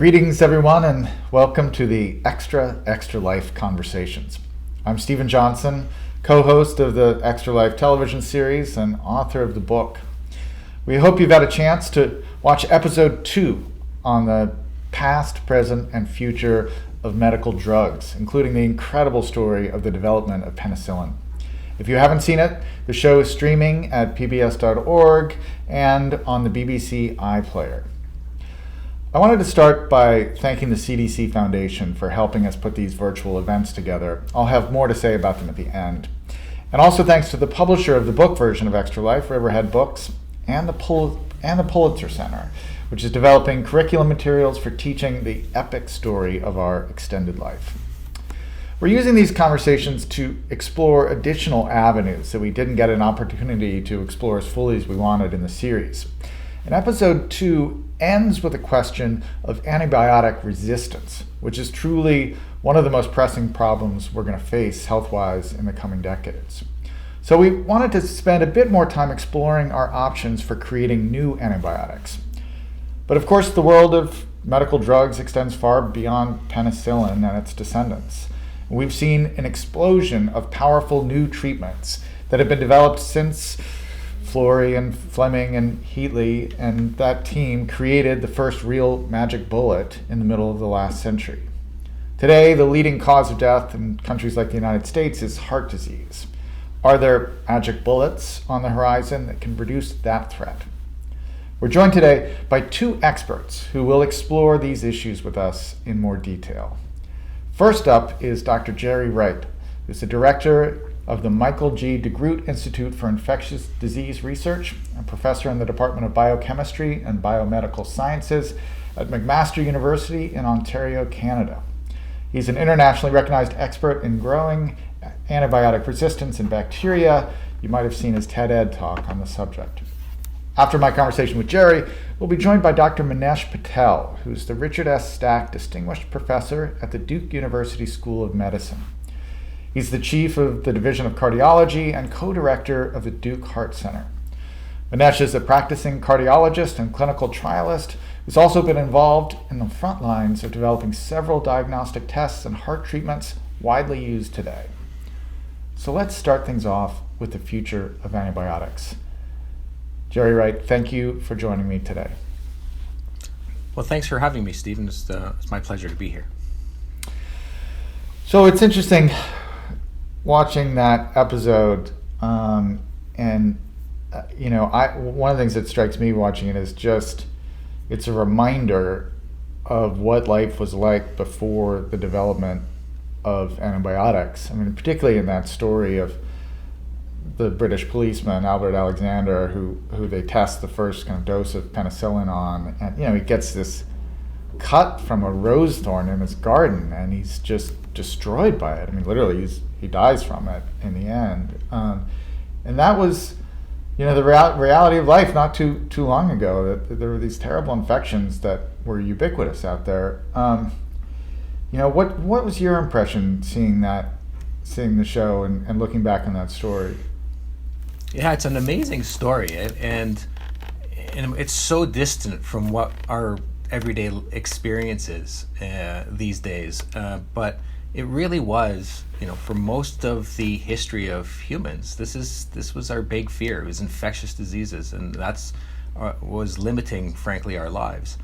Greetings, everyone, and welcome to the Extra Life Conversations. I'm Stephen Johnson, co-host of the Extra Life television series and author of the book. We hope you've had a chance to watch episode 2 on the past, present, and future of medical drugs, including the incredible story of the development of penicillin. If you haven't seen it, the show is streaming at pbs.org and on the BBC iPlayer. I wanted to start by thanking the CDC Foundation for helping us put these virtual events together. I'll have more to say about them at the end. And also thanks to the publisher of the book version of Extra Life, Riverhead Books, and the Pulitzer Center, which is developing curriculum materials for teaching the epic story of our extended life. We're using these conversations to explore additional avenues that we didn't get an opportunity to explore as fully as we wanted in the series. And episode 2 ends with a question of antibiotic resistance, which is truly one of the most pressing problems we're going to face health-wise in the coming decades. So we wanted to spend a bit more time exploring our options for creating new antibiotics. But of course, the world of medical drugs extends far beyond penicillin and its descendants. We've seen an explosion of powerful new treatments that have been developed since Florey and Fleming and Heatley and that team created the first real magic bullet in the middle of the last century. Today, the leading cause of death in countries like the United States is heart disease. Are there magic bullets on the horizon that can reduce that threat? We're joined today by 2 experts who will explore these issues with us in more detail. First up is Dr. Jerry Wright, who's the director of the Michael G. DeGroote Institute for Infectious Disease Research, a professor in the Department of Biochemistry and Biomedical Sciences at McMaster University in Ontario, Canada. He's an internationally recognized expert in growing antibiotic resistance in bacteria. You might have seen his TED talk on the subject. After my conversation with Jerry, we'll be joined by Dr. Minash Patel, who's the Richard S. Stack Distinguished Professor at the Duke University School of Medicine. He's the chief of the Division of Cardiology and co-director of the Duke Heart Center. Minash is a practicing cardiologist and clinical trialist who's also been involved in the front lines of developing several diagnostic tests and heart treatments widely used today. So let's start things off with the future of antibiotics. Jerry Wright, thank you for joining me today. Well, thanks for having me, Stephen. It's my pleasure to be here. So it's interesting watching that episode, one of the things that strikes me watching it is just, it's a reminder of what life was like before the development of antibiotics. I mean, particularly in that story of the British policeman, Albert Alexander, who they test the first kind of dose of penicillin on, and he gets this cut from a rose thorn in his garden, and he's just destroyed by it. I mean, literally, he dies from it in the end. And that was, the reality of life not too long ago. That there were these terrible infections that were ubiquitous out there. What was your impression seeing the show and looking back on that story? Yeah, it's an amazing story, and it's so distant from what our everyday experience is these days. But it really was, for most of the history of humans, this was our big fear. It was infectious diseases, and that's was limiting, frankly, our lives.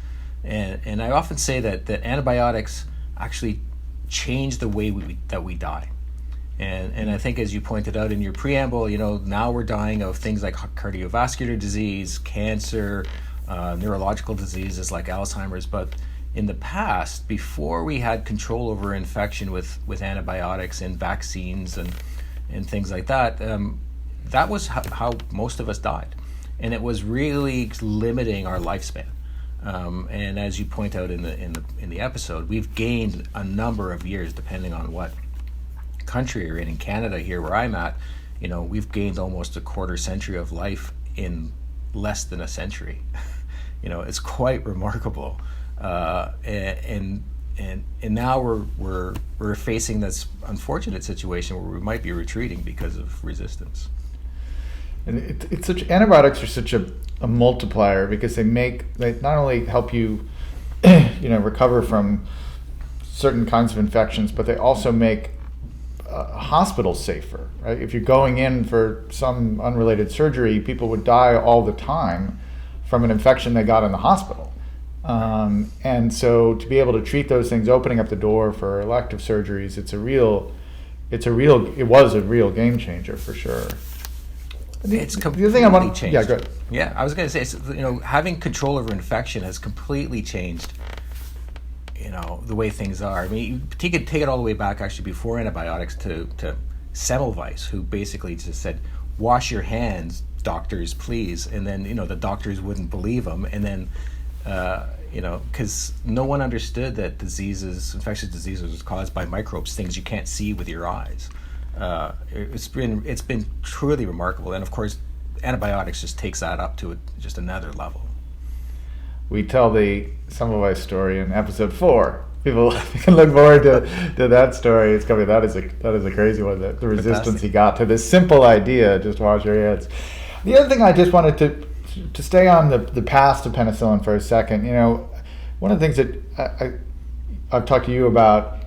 And I often say that antibiotics actually change the way that we die. And I think, as you pointed out in your preamble, now we're dying of things like cardiovascular disease, cancer, neurological diseases like Alzheimer's. But in the past, before we had control over infection with antibiotics and vaccines and things like that, that was how most of us died. And it was really limiting our lifespan. And as you point out in the episode, we've gained a number of years, depending on what country you're in Canada here where I'm at, we've gained almost a quarter century of life in less than a century. It's quite remarkable. And now we're facing this unfortunate situation where we might be retreating because of resistance. And antibiotics are such a multiplier because they not only help you recover from certain kinds of infections, but they also make hospitals safer. Right? If you're going in for some unrelated surgery, people would die all the time from an infection they got in the hospital. And so to be able to treat those things, opening up the door for elective surgeries, it was a real game changer for sure. It's completely changed. Yeah, good. Yeah, I was going to say, having control over infection has completely changed, the way things are. I mean, you take it all the way back, actually, before antibiotics to Semmelweis, who basically just said, "Wash your hands, doctors, please." And then, the doctors wouldn't believe him. And then, because no one understood that infectious diseases was caused by microbes, things you can't see with your eyes. It's been truly remarkable, and of course, antibiotics just takes that up to just another level. We tell the Semmelweis story in episode 4. People can look forward to that story. It's coming. That is a crazy one. The resistance he got to this simple idea: just wash your hands. The other thing I just wanted to stay on the past of penicillin for a second. One of the things that I've talked to you about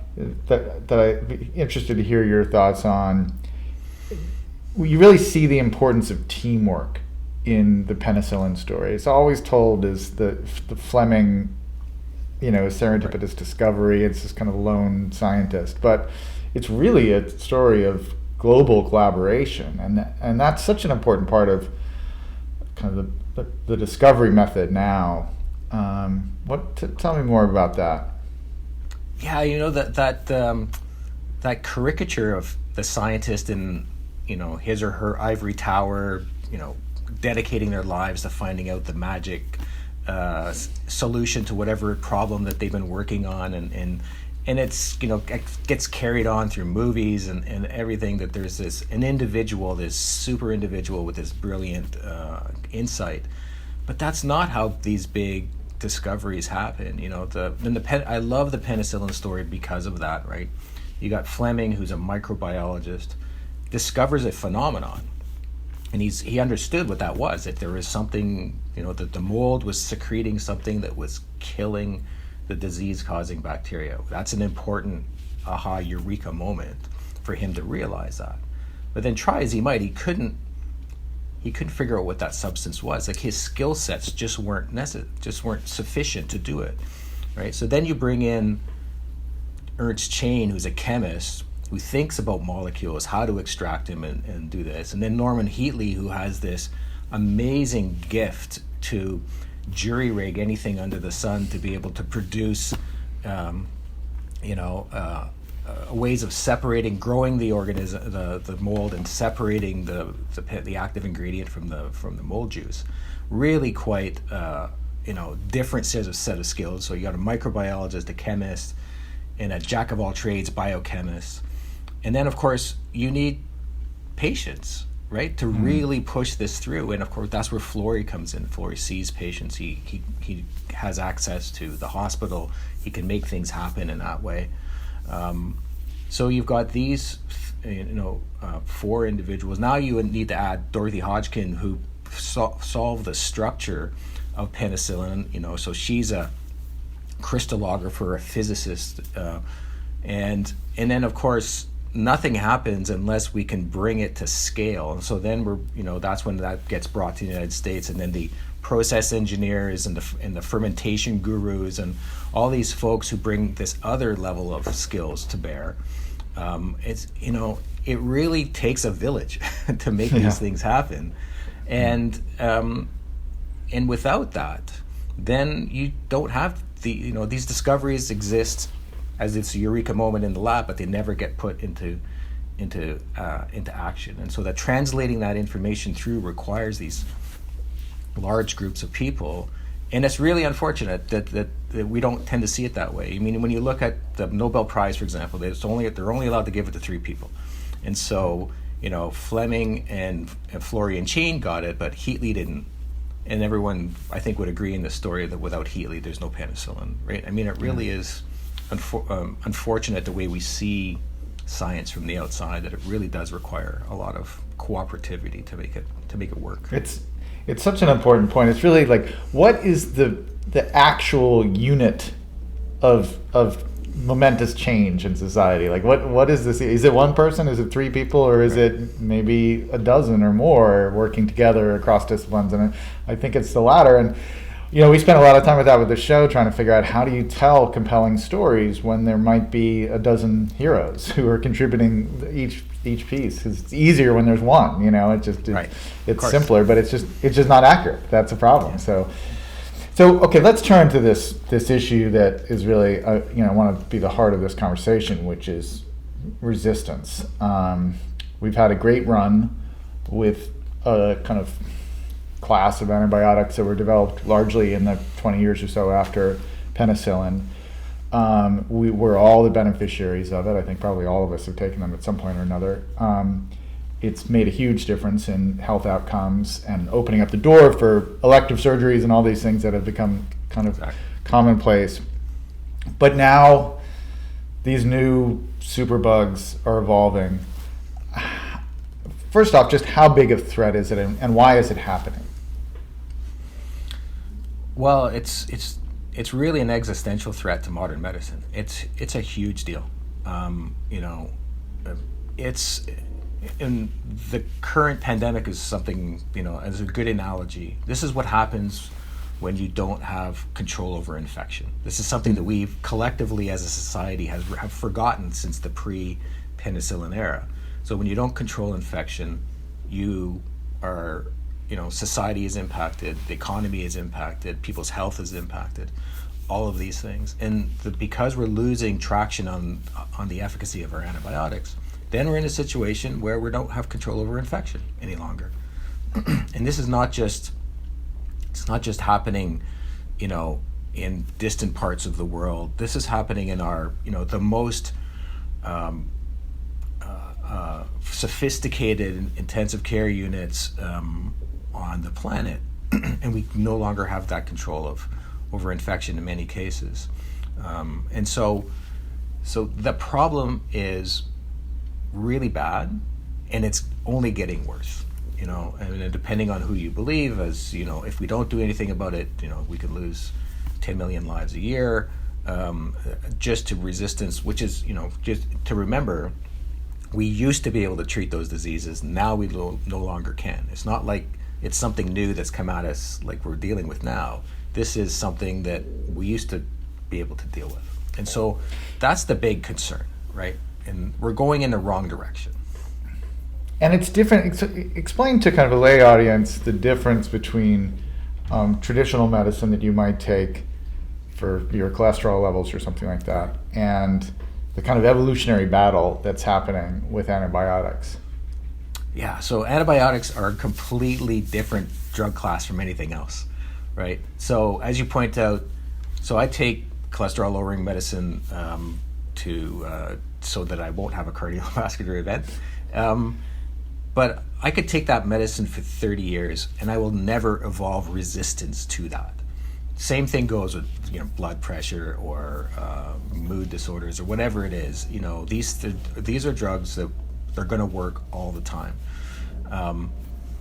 that I'd be interested to hear your thoughts on. You really see the importance of teamwork in the penicillin story. It's always told as the Fleming, serendipitous discovery. It's this kind of lone scientist, but it's really a story of global collaboration, and that's such an important part of kind of the discovery method now. Tell me more about that. Yeah, that caricature of the scientist in his or her ivory tower, dedicating their lives to finding out the magic solution to whatever problem that they've been working on, and it's gets carried on through movies and everything, that there's this super individual with this brilliant insight, but that's not how these big discoveries happen. I love the penicillin story because of that, right? You got Fleming, who's a microbiologist, discovers a phenomenon, and he understood what that was, that there was something, that the mold was secreting something that was killing the disease-causing bacteria. That's an important aha eureka moment for him to realize that. But then try as he might, he couldn't figure out what that substance was. Like, his skill sets just weren't sufficient to do it, right? So then you bring in Ernst Chain, who's a chemist, who thinks about molecules, how to extract them and do this. And then Norman Heatley, who has this amazing gift to jury-rig anything under the sun to be able to produce, ways of separating, growing the organism, the mold, and separating the active ingredient from the mold juice. Really quite different set of skills. So you got a microbiologist, a chemist, and a jack of all trades biochemist. And then, of course, you need patience, right, to really push this through. And of course, that's where Florey comes in. Florey sees patients. He has access to the hospital. He can make things happen in that way. So you've got these, 4 individuals. Now you need to add Dorothy Hodgkin, who solved the structure of penicillin. So she's a crystallographer, a physicist, and then of course nothing happens unless we can bring it to scale. And so then that's when that gets brought to the United States, and then the process engineers and the fermentation gurus and all these folks who bring this other level of skills to bear. It really takes a village to make these things happen, and without that, then you don't have these discoveries exist as it's a eureka moment in the lab, but they never get put into action. And so that translating that information through requires these large groups of people, and it's really unfortunate that we don't tend to see it that way. I mean, when you look at the Nobel Prize, for example, they're only allowed to give it to 3 people, and so Fleming and Florey and Chain got it, but Heatley didn't. And everyone, I think, would agree in this story that without Heatley, there's no penicillin, right? I mean, it really is unfortunate the way we see science from the outside, that it really does require a lot of cooperativity to make it work. It's such an important point. It's really like, what is the actual unit of momentous change in society? Like, what is this? Is it one person? Is it three people? Or is it maybe a dozen or more working together across disciplines? And I think it's the latter. And we spent a lot of time with that with the show, trying to figure out how do you tell compelling stories when there might be a dozen heroes who are contributing each piece. It's easier when there's one. It's simpler, but it's just not accurate. That's a problem. Yeah. So okay, let's turn to this issue that is really I want to be the heart of this conversation, which is resistance. We've had a great run with a kind of class of antibiotics that were developed largely in the 20 years or so after penicillin. We were all the beneficiaries of it. I think probably all of us have taken them at some point or another. It's made a huge difference in health outcomes and opening up the door for elective surgeries and all these things that have become kind of commonplace. But now these new superbugs are evolving. First off, just how big a threat is it, and why is it happening? Well, it's really an existential threat to modern medicine. It's a huge deal. It's in the current pandemic is something, as a good analogy. This is what happens when you don't have control over infection. This is something that we've collectively as a society have forgotten since the pre-penicillin era. So when you don't control infection, you are, society is impacted, the economy is impacted, people's health is impacted, all of these things. And because we're losing traction on the efficacy of our antibiotics, then we're in a situation where we don't have control over infection any longer. And this is it's not just happening, in distant parts of the world. This is happening in our, the most sophisticated intensive care units on the planet. And we no longer have that control over infection in many cases. And so the problem is really bad, and it's only getting worse, and depending on who you believe, as if we don't do anything about it, we could lose 10 million lives a year, just to resistance, which is, just to remember, we used to be able to treat those diseases. Now we no longer can. It's not like it's something new that's come at us like we're dealing with now. This is something that we used to be able to deal with. And so that's the big concern, right? And we're going in the wrong direction. And it's different. Explain to kind of a lay audience the difference between traditional medicine that you might take for your cholesterol levels or something like that, and the kind of evolutionary battle that's happening with antibiotics. Yeah, so antibiotics are a completely different drug class from anything else, right? So as you point out, I take cholesterol-lowering medicine so that I won't have a cardiovascular event. But I could take that medicine for 30 years and I will never evolve resistance to that. Same thing goes with blood pressure or mood disorders or whatever it is. These are drugs that are going to work all the time.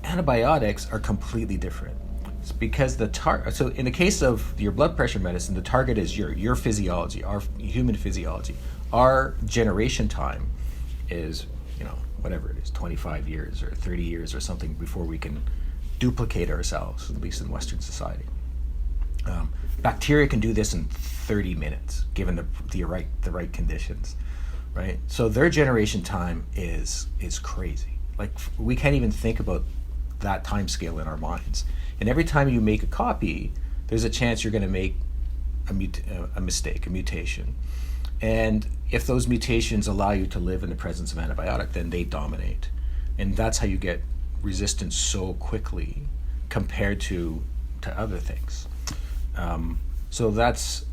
Antibiotics are completely different. It's because so in the case of your blood pressure medicine, the target is your physiology, our human physiology. Our generation time is, whatever it is, 25 years or 30 years or something before we can duplicate ourselves, at least in Western society. Bacteria can do this in 30 minutes, given the right conditions, right? So their generation time is crazy. Like, we can't even think about that time scale in our minds. And every time you make a copy, there's a chance you're going to make a mistake, a mutation. And if those mutations allow you to live in the presence of antibiotic, then they dominate. And that's how you get resistance so quickly compared to other things. So that's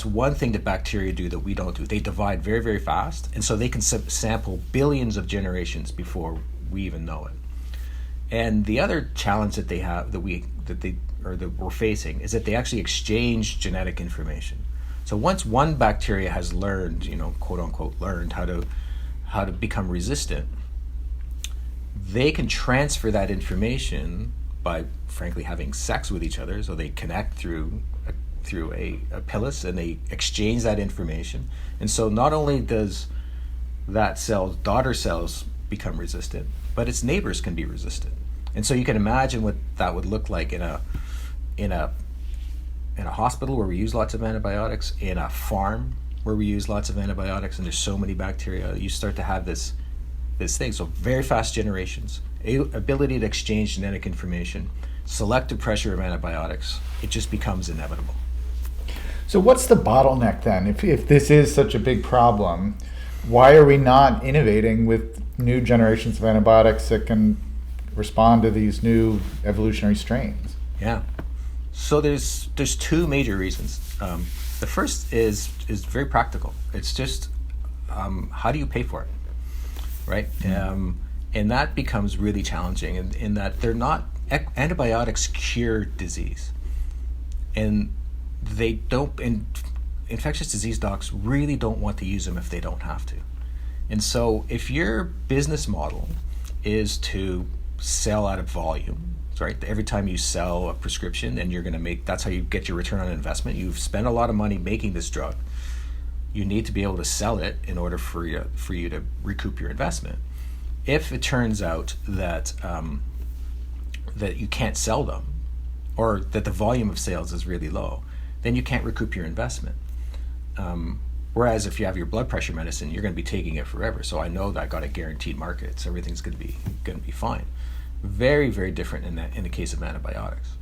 one thing that bacteria do that we don't do. They divide very, very fast, and so they can sample billions of generations before we even know it. And the other challenge that they have that we're facing is that they actually exchange genetic information. So once one bacteria has learned, quote unquote, learned how to become resistant, they can transfer that information by, frankly, having sex with each other. So they connect through a pilus, and they exchange that information. And so not only does that cell's daughter cells become resistant, but its neighbors can be resistant. And so you can imagine what that would look like in a hospital where we use lots of antibiotics, in a farm where we use lots of antibiotics, and there's so many bacteria. You start to have this thing. So very fast generations, ability to exchange genetic information, selective pressure of antibiotics. It just becomes inevitable. So what's the bottleneck then? If this is such a big problem, why are we not innovating with new generations of antibiotics that can respond to these new evolutionary strains? Yeah. So there's two major reasons. The first is very practical. It's just how do you pay for it, right? And that becomes really challenging in that they're not antibiotics cure disease, and they don't. And infectious disease docs really don't want to use them if they don't have to. And so if your business model is to sell out of volume, right? Every time you sell a prescription, and you're going to make, that's how you get your return on investment. You've spent a lot of money making this drug. You need to be able to sell it in order for you to recoup your investment. If it turns out that that you can't sell them, or that the volume of sales is really low, then you can't recoup your investment. Whereas if you have your blood pressure medicine, you're going to be taking it forever. So I know that I got a guaranteed market, so everything's going to be fine. Very, very different in the case of antibiotics.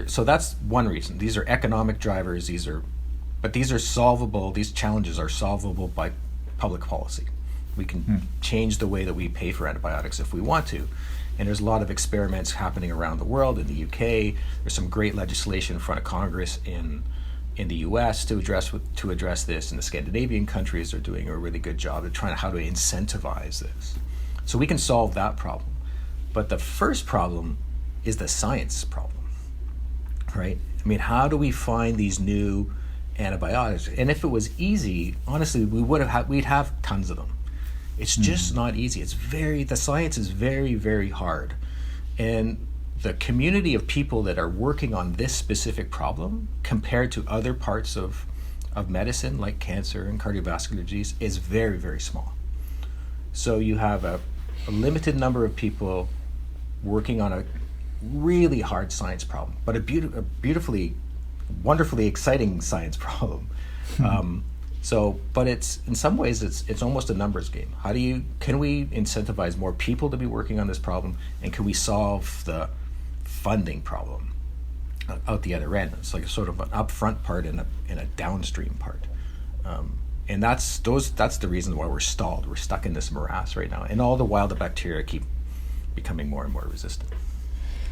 So that's one reason. These are economic drivers. But these are solvable. These challenges are solvable by public policy. We can change the way that we pay for antibiotics if we want to. And there's a lot of experiments happening around the world. In the UK, there's some great legislation in front of Congress in the US to address this, and the Scandinavian countries are doing a really good job of trying how to incentivize this. So we can solve that problem. But the first problem is the science problem, right? I mean, how do we find these new antibiotics? And if it was easy, honestly, we'd have tons of them. It's just not easy. The science is very, very hard. And the community of people that are working on this specific problem compared to other parts of medicine like cancer and cardiovascular disease is very, very small. So you have a limited number of people working on a really hard science problem, but a beautifully, wonderfully exciting science problem. But it's, in some ways, it's almost a numbers game. Can we incentivize more people to be working on this problem, and can we solve the funding problem out the other end? It's like a sort of an upfront part and a downstream part. And that's the reason why we're stalled. We're stuck in this morass right now, and all the while the bacteria keep becoming more and more resistant.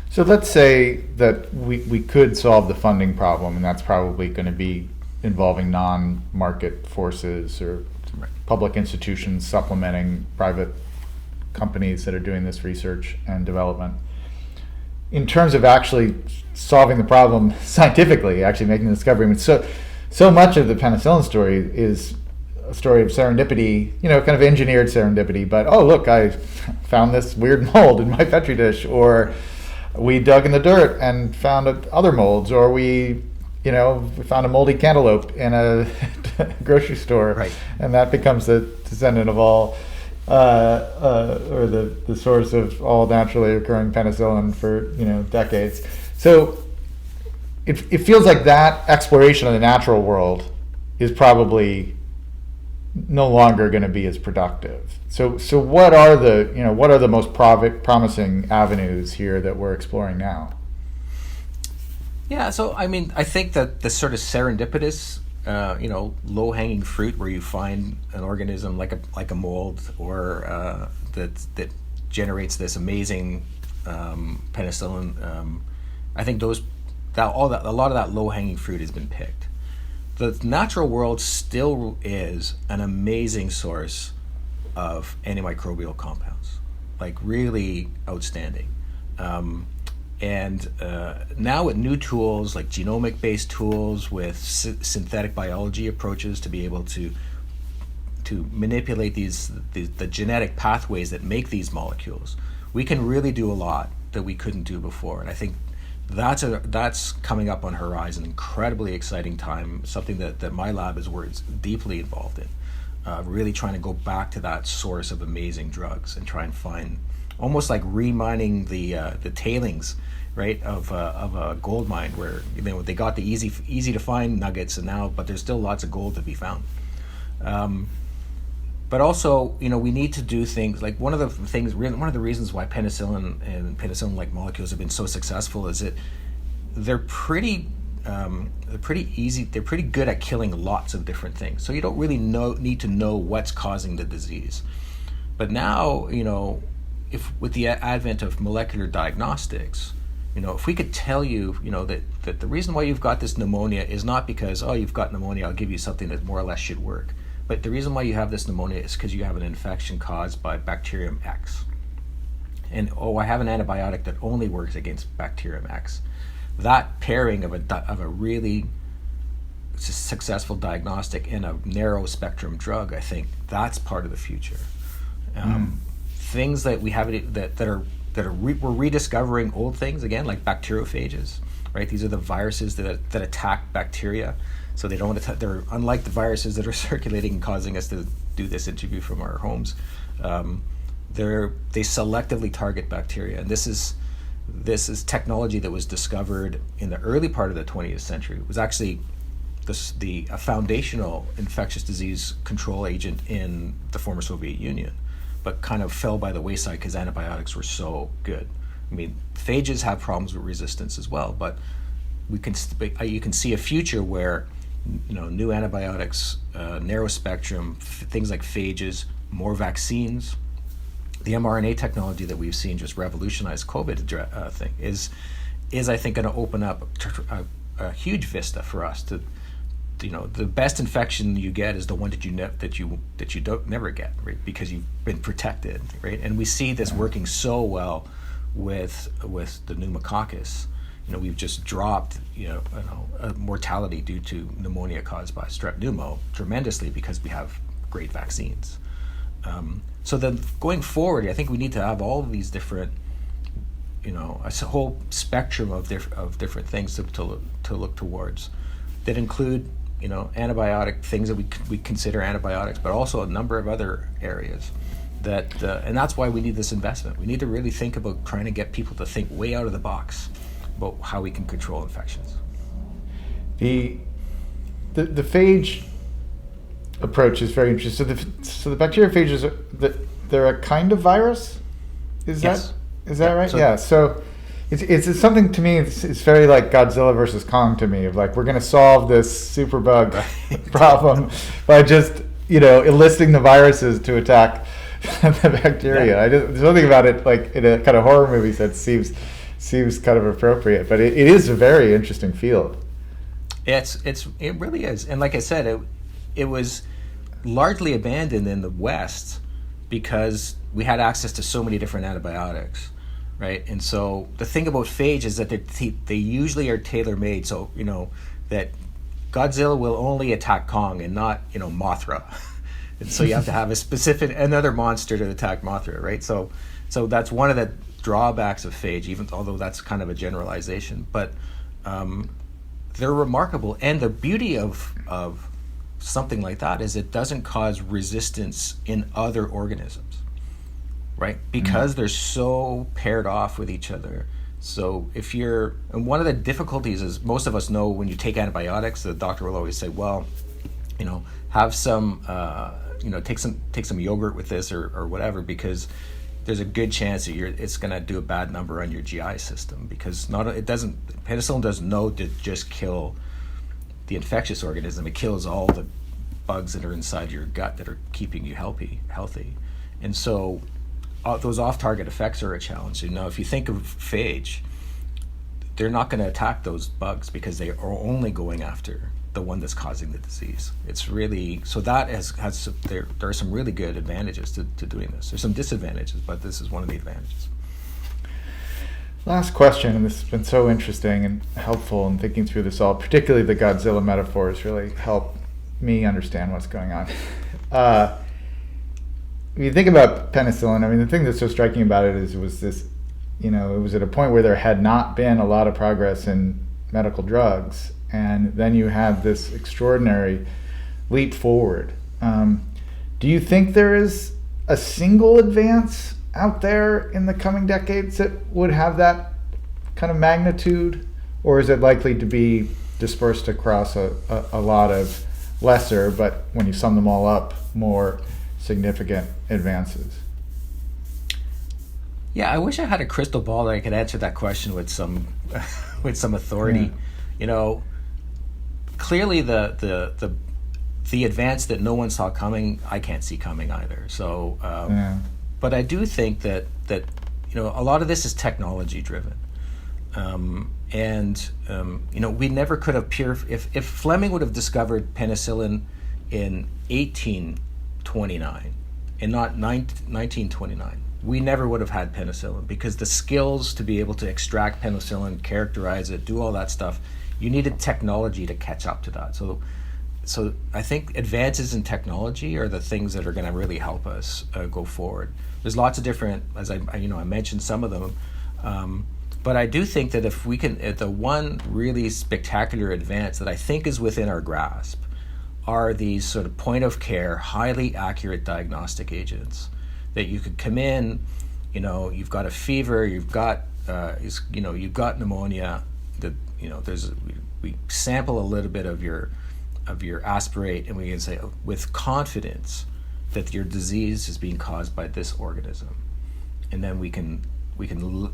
So let's say that we could solve the funding problem, and that's probably going to be involving non-market forces or public institutions supplementing private companies that are doing this research and development. In terms of actually solving the problem scientifically, actually making the discovery, I mean, so much of the penicillin story is a story of serendipity, kind of engineered serendipity. But oh, look, I found this weird mold in my petri dish, or we dug in the dirt and found other molds, or we found a moldy cantaloupe in a grocery store, right? And that becomes the descendant of all, or the source of all naturally occurring penicillin for decades. So it feels like that exploration of the natural world is probably no longer going to be as productive. So what are the most promising avenues here that we're exploring now? Yeah, so I mean, I think that the sort of serendipitous, low-hanging fruit where you find an organism like a mold, or that generates this amazing penicillin. I think a lot of that low-hanging fruit has been picked. The natural world still is an amazing source of antimicrobial compounds, like really outstanding. And now with new tools like genomic-based tools with synthetic biology approaches to be able to to manipulate the genetic pathways that make these molecules, we can really do a lot that we couldn't do before. And I think that's coming up on horizon, incredibly exciting time, something that my lab is deeply involved in, really trying to go back to that source of amazing drugs and try and find, almost like remining the tailings, right, of a gold mine where they got the easy to find nuggets, but there's still lots of gold to be found. But also, we need to do things like one of the reasons why penicillin and penicillin-like molecules have been so successful is that they're pretty easy. They're pretty good at killing lots of different things. So you don't really need to know what's causing the disease. But now, if with the advent of molecular diagnostics, if we could tell you, that the reason why you've got this pneumonia is not because, oh, you've got pneumonia, I'll give you something that more or less should work. But the reason why you have this pneumonia is because you have an infection caused by bacterium X. And, I have an antibiotic that only works against bacterium X. That pairing of a really successful diagnostic and a narrow spectrum drug, I think that's part of the future. Things that we have we're rediscovering old things again, like bacteriophages, right? These are the viruses that attack bacteria. So they're unlike the viruses that are circulating and causing us to do this interview from our homes. They selectively target bacteria, and this is technology that was discovered in the early part of the 20th century. It was actually a foundational infectious disease control agent in the former Soviet Union, but kind of fell by the wayside because antibiotics were so good. I mean, phages have problems with resistance as well, but you can see a future where new antibiotics, narrow spectrum, things like phages, more vaccines. The mRNA technology that we've seen just revolutionize COVID thing is I think going to open up a huge vista for us to, the best infection you get is the one that you don't never get, right? Because you've been protected, right? And we see this working so well with the pneumococcus. We've just dropped, mortality due to pneumonia caused by strep pneumo tremendously because we have great vaccines. So then going forward, I think we need to have all of these different, a whole spectrum of different things to look towards that include, antibiotic things that we consider antibiotics, but also a number of other areas and that's why we need this investment. We need to really think about trying to get people to think way out of the box about how we can control infections. The phage approach is very interesting. So the bacteriophages, they're a kind of virus? Yes. Is that right? Yeah. So it's something to me. It's very like Godzilla versus Kong to me. Of like we're going to solve this superbug problem by just enlisting the viruses to attack the bacteria. Yeah. There's something about it like in a kind of horror movie that seems kind of appropriate, but it is a very interesting field. It really is, and like I said, it was largely abandoned in the West because we had access to so many different antibiotics, right? And so the thing about phage is that they usually are tailor-made, so that Godzilla will only attack Kong and not Mothra, and so you have to have another monster to attack Mothra, right? So that's one of the drawbacks of phage, even although that's kind of a generalization, but they're remarkable. And the beauty of something like that is it doesn't cause resistance in other organisms, right? Because they're so paired off with each other. So and one of the difficulties is most of us know when you take antibiotics, the doctor will always say, well, have some, take some yogurt with this or whatever, because there's a good chance that it's going to do a bad number on your GI system, because penicillin doesn't know to just kill the infectious organism. It kills all the bugs that are inside your gut that are keeping you healthy. And so those off-target effects are a challenge. If you think of phage, they're not going to attack those bugs because they are only going after the one that's causing the disease. It's really, so that there are some really good advantages to doing this. There's some disadvantages, but this is one of the advantages. Last question, and this has been so interesting and helpful in thinking through this all, particularly the Godzilla metaphors really help me understand what's going on. When you think about penicillin, I mean, the thing that's so striking about it is it was at a point where there had not been a lot of progress in medical drugs, and then you had this extraordinary leap forward. Do you think there is a single advance out there in the coming decades that would have that kind of magnitude, or is it likely to be dispersed across a lot of lesser, but when you sum them all up, more significant advances? Yeah, I wish I had a crystal ball that I could answer that question with some with some authority. Yeah. Clearly the advance that no one saw coming, I can't see coming either. So, but I do think that a lot of this is technology driven, we never could have if Fleming would have discovered penicillin in 1829 and not 1929. We never would have had penicillin, because the skills to be able to extract penicillin, characterize it, do all that stuff, you needed technology to catch up to that. So I think advances in technology are the things that are going to really help us go forward. There's lots of different, as I mentioned some of them, but I do think that if we can, the one really spectacular advance that I think is within our grasp are these sort of point of care, highly accurate diagnostic agents that you could come in, you've got a fever, you've got pneumonia, we sample a little bit of your aspirate, and we can say with confidence that your disease is being caused by this organism, and then we can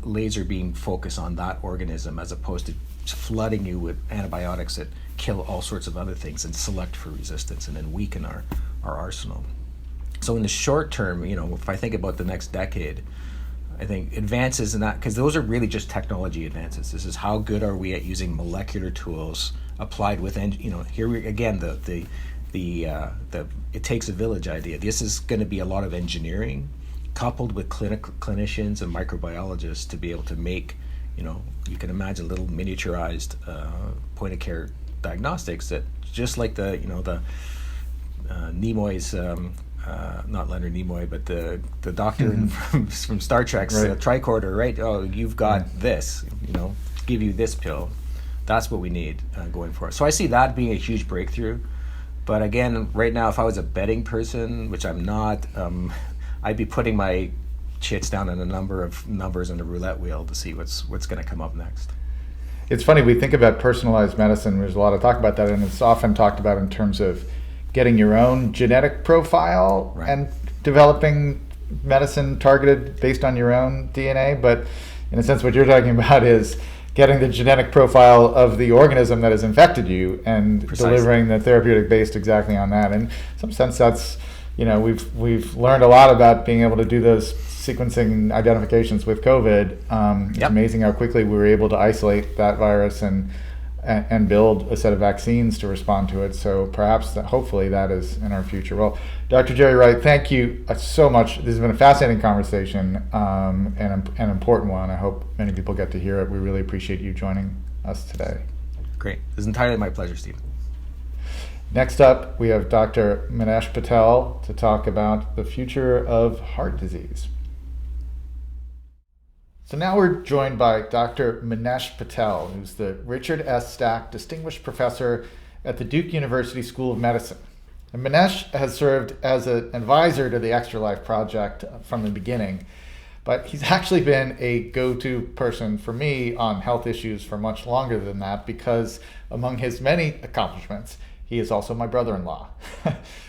laser beam focus on that organism as opposed to flooding you with antibiotics that kill all sorts of other things and select for resistance and then weaken our arsenal. So in the short term, if I think about the next decade, I think advances in that, because those are really just technology advances. This is how good are we at using molecular tools applied with, here we again the it takes a village idea. This is going to be a lot of engineering coupled with clinicians and microbiologists to be able to make, you can imagine little miniaturized point of care diagnostics that just like the Nimoy's. Not Leonard Nimoy, but the doctor from Star Trek's tricorder, right? Oh, you've got this, give you this pill. That's what we need going forward. So I see that being a huge breakthrough. But again, right now, if I was a betting person, which I'm not, I'd be putting my chips down on a number of numbers on the roulette wheel to see what's going to come up next. It's funny, we think about personalized medicine. There's a lot of talk about that, and it's often talked about in terms of getting your own genetic profile and developing medicine targeted based on your own DNA. But in a sense, what you're talking about is getting the genetic profile of the organism that has infected you and delivering the therapeutic based exactly on that. And in some sense, that's, we've learned a lot about being able to do those sequencing identifications with COVID. It's amazing how quickly we were able to isolate that virus and build a set of vaccines to respond to it. So perhaps, hopefully, that is in our future. Well, Dr. Jerry Wright, thank you so much. This has been a fascinating conversation and an important one. I hope many people get to hear it. We really appreciate you joining us today. Great. It's entirely my pleasure, Stephen. Next up, we have Dr. Minash Patel to talk about the future of heart disease. So now we're joined by Dr. Minash Patel, who's the Richard S. Stack Distinguished Professor at the Duke University School of Medicine. And Minash has served as an advisor to the Extra Life Project from the beginning, but he's actually been a go-to person for me on health issues for much longer than that, because among his many accomplishments, he is also my brother-in-law.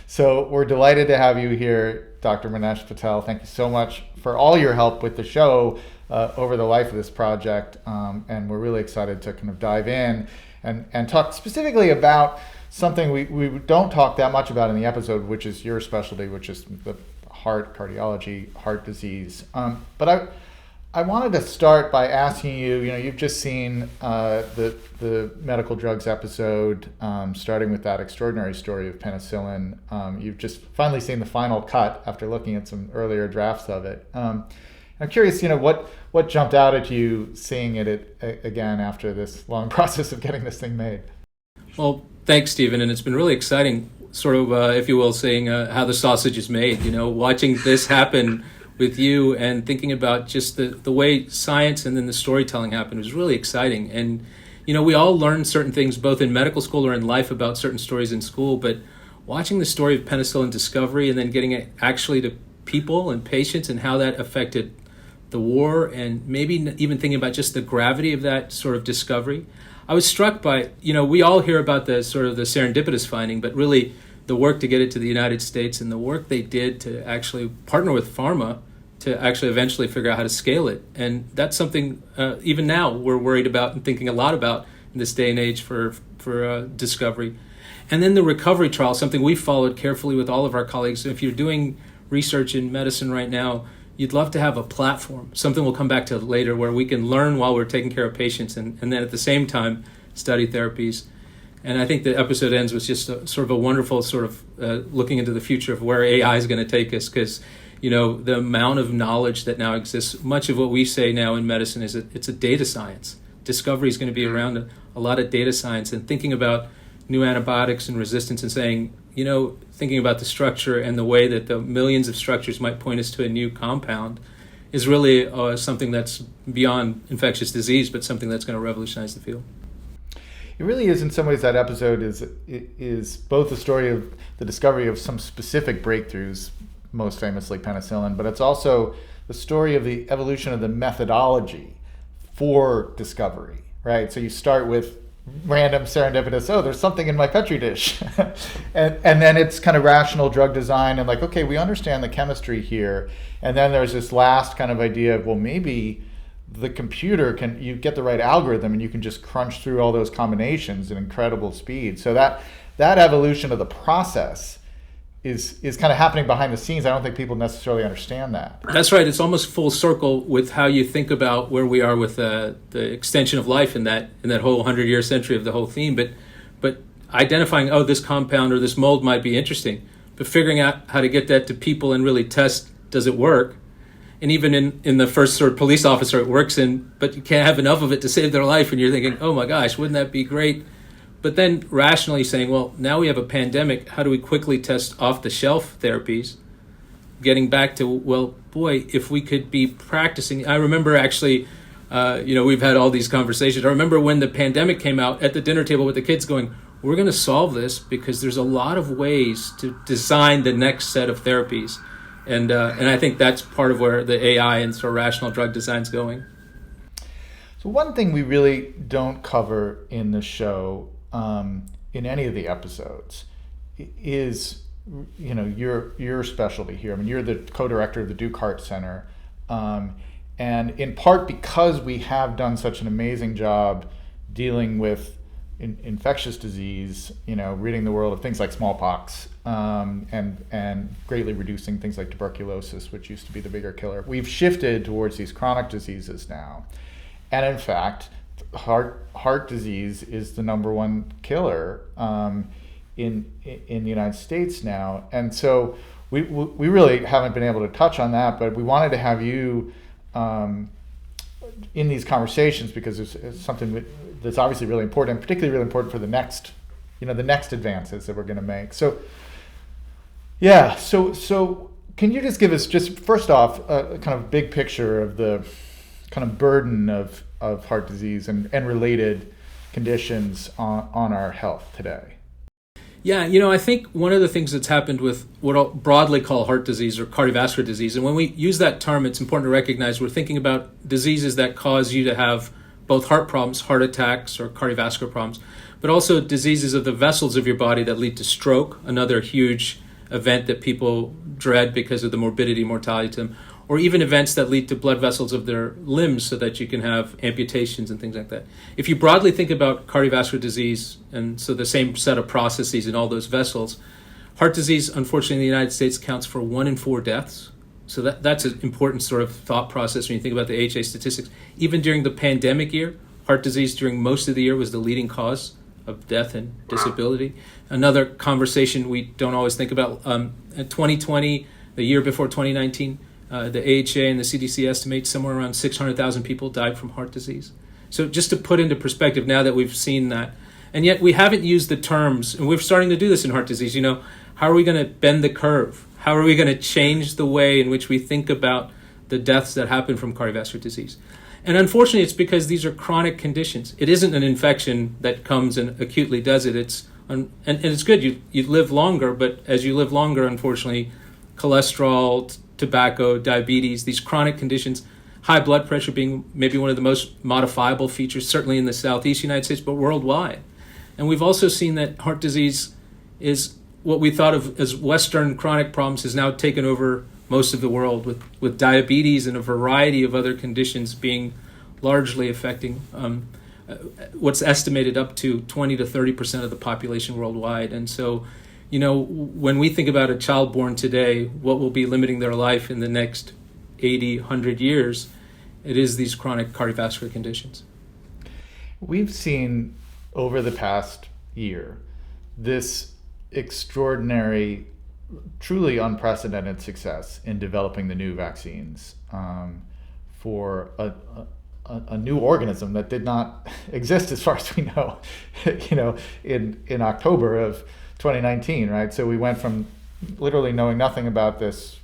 So we're delighted to have you here, Dr. Minash Patel. Thank you so much for all your help with the show over the life of this project, and we're really excited to kind of dive in and talk specifically about something we don't talk that much about in the episode, which is your specialty, which is the heart, cardiology, heart disease. But I wanted to start by asking you, you've just seen the medical drugs episode, starting with that extraordinary story of penicillin. You've just finally seen the final cut after looking at some earlier drafts of it. I'm curious, what jumped out at you seeing it again after this long process of getting this thing made? Well, thanks, Stephen, and it's been really exciting. sort of, if you will, saying how the sausage is made. Watching this happen with you and thinking about just the way science and then the storytelling happened was really exciting. And we all learn certain things both in medical school or in life about certain stories in school, but watching the story of penicillin discovery and then getting it actually to people and patients and how that affected the war, and maybe even thinking about just the gravity of that sort of discovery. I was struck by, we all hear about the sort of the serendipitous finding, but really the work to get it to the United States and the work they did to actually partner with pharma to actually eventually figure out how to scale it. And that's something even now we're worried about and thinking a lot about in this day and age for discovery. And then the recovery trial, something we followed carefully with all of our colleagues. If you're doing research in medicine right now, you'd love to have a platform, something we'll come back to later, where we can learn while we're taking care of patients and then at the same time study therapies. And I think the episode ends with just sort of a wonderful sort of looking into the future of where AI is going to take us, because the amount of knowledge that now exists, much of what we say now in medicine is it's a data science. Discovery is going to be around a lot of data science and thinking about new antibiotics and resistance and saying, thinking about the structure and the way that the millions of structures might point us to a new compound is really something that's beyond infectious disease, but something that's going to revolutionize the field. It really is, in some ways, that episode is both the story of the discovery of some specific breakthroughs, most famously penicillin, but it's also the story of the evolution of the methodology for discovery, right? So you start with random serendipitous, there's something in my Petri dish. and then it's kind of rational drug design and like, okay, we understand the chemistry here. And then there's this last kind of idea of, well, maybe the computer you get the right algorithm and you can just crunch through all those combinations at incredible speed. So that evolution of the process is kind of happening behind the scenes. I don't think people necessarily understand that. That's right. It's almost full circle with how you think about where we are with the extension of life in that whole 100-year century of the whole theme. But identifying, this compound or this mold might be interesting, but figuring out how to get that to people and really test, does it work? And even in the first sort of police officer it works in, but you can't have enough of it to save their life. And you're thinking, oh my gosh, wouldn't that be great? But then rationally saying, well, now we have a pandemic. How do we quickly test off-the-shelf therapies? Getting back to, well, boy, if we could be practicing. I remember actually, we've had all these conversations. I remember when the pandemic came out at the dinner table with the kids going, we're going to solve this because there's a lot of ways to design the next set of therapies. And I think that's part of where the AI and sort of rational drug design is going. So one thing we really don't cover in the show, in any of the episodes, is your specialty here. I mean, you're the co-director of the Duke Heart Center, and in part because we have done such an amazing job dealing with infectious disease, ridding the world of things like smallpox, and greatly reducing things like tuberculosis, which used to be the bigger killer. We've shifted towards these chronic diseases now, and in fact, heart disease is the number one killer in the United States now. And so we really haven't been able to touch on that, but we wanted to have you in these conversations because it's something that's obviously really important, and particularly really important for the next advances that we're going to make. So can you just give us, just first off, a kind of big picture of the kind of burden of heart disease and related conditions on our health today? Yeah, I think one of the things that's happened with what I'll broadly call heart disease or cardiovascular disease, and when we use that term, it's important to recognize we're thinking about diseases that cause you to have both heart problems, heart attacks, or cardiovascular problems, but also diseases of the vessels of your body that lead to stroke, another huge event that people dread because of the morbidity and mortality to them, or even events that lead to blood vessels of their limbs so that you can have amputations and things like that. If you broadly think about cardiovascular disease, and so the same set of processes in all those vessels, heart disease, unfortunately, in the United States counts for 1 in 4 deaths. So that's an important sort of thought process when you think about the AHA statistics. Even during the pandemic year, heart disease during most of the year was the leading cause of death and disability. Another conversation we don't always think about, in 2020, the year before 2019, the AHA and the CDC estimate somewhere around 600,000 people died from heart disease. So just to put into perspective, now that we've seen that, And yet we haven't used the terms, and we're starting to do this in heart disease. How are we going to bend the curve? How are we going to change the way in which we think about the deaths that happen from cardiovascular disease? And unfortunately, it's because these are chronic conditions. It isn't an infection that comes and acutely does it. And it's good, you live longer, but as you live longer, unfortunately, cholesterol, tobacco, diabetes, these chronic conditions, high blood pressure being maybe one of the most modifiable features, certainly in the Southeast United States, but worldwide. And we've also seen that heart disease is what we thought of as Western chronic problems has now taken over most of the world, with diabetes and a variety of other conditions being largely affecting what's estimated up to 20 to 30% of the population worldwide. And so, when we think about a child born today, what will be limiting their life in the next 80, 100 years, it is these chronic cardiovascular conditions. We've seen over the past year this extraordinary, truly unprecedented success in developing the new vaccines for a new organism that did not exist as far as we know, in October of 2019, right? So we went from literally knowing nothing about this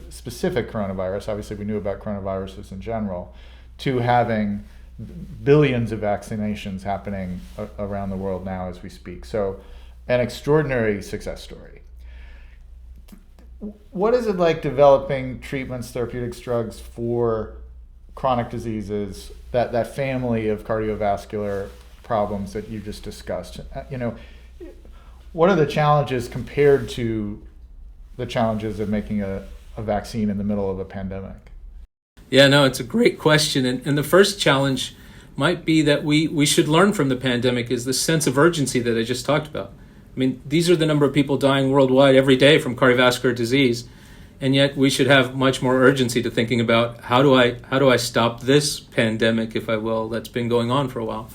specific coronavirus, obviously we knew about coronaviruses in general, to having billions of vaccinations happening around the world now as we speak. So an extraordinary success story. What is it like developing treatments, therapeutics, drugs for chronic diseases, that family of cardiovascular problems that you just discussed? What are the challenges compared to the challenges of making a vaccine in the middle of a pandemic? Yeah, no, it's a great question. And the first challenge might be that we should learn from the pandemic is the sense of urgency that I just talked about. I mean, these are the number of people dying worldwide every day from cardiovascular disease. And yet we should have much more urgency to thinking about how do I stop this pandemic, if I will, that's been going on for a while.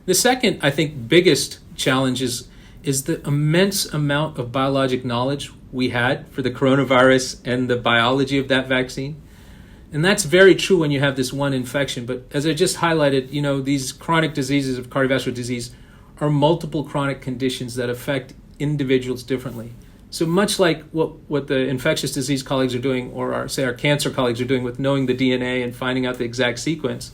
The second, I think, biggest challenge is the immense amount of biologic knowledge we had for the coronavirus and the biology of that vaccine. And that's very true when you have this one infection. But as I just highlighted, these chronic diseases of cardiovascular disease are multiple chronic conditions that affect individuals differently. So much like what the infectious disease colleagues are doing, or our cancer colleagues are doing with knowing the DNA and finding out the exact sequence,